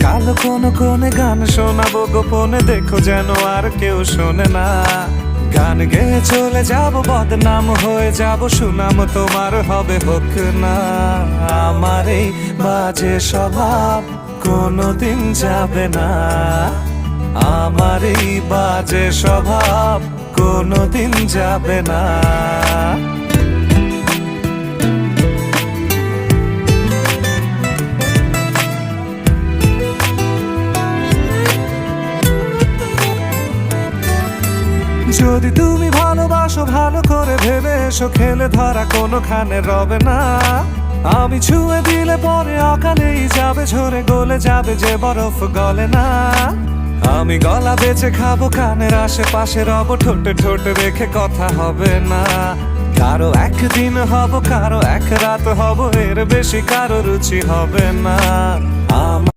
কালো কোন কোনে গান শোনাবো গোপনে, দেখো যেন আর কেউ শোনে না। গান গেয়ে চলে যাব, বদনাম হয়ে যাব, সুনাম তোমার হবে হোক না। আমার এই বাজে স্বভাব কোনোদিন যাবে না, আমার এই বাজে স্বভাব কোনোদিন যাবে না। যদি তুমি ভালোবাসো ভালো করে ভেবে এসো, খেলে ধরা কোনোখানে রবে না। আমি ছুঁয়ে দিলে পরে অকালেই যাবে ঝরে, গলে যাবে যে বরফ গলে না। আমি গলা বেঁচে খাবো, কানের আশেপাশে রব, ঠোঁটে ঠোঁটে রেখে কথা হবে না। কারো একদিন হব, কারো এক রাত হব, এর বেশি কারো রুচি হবে না। আমার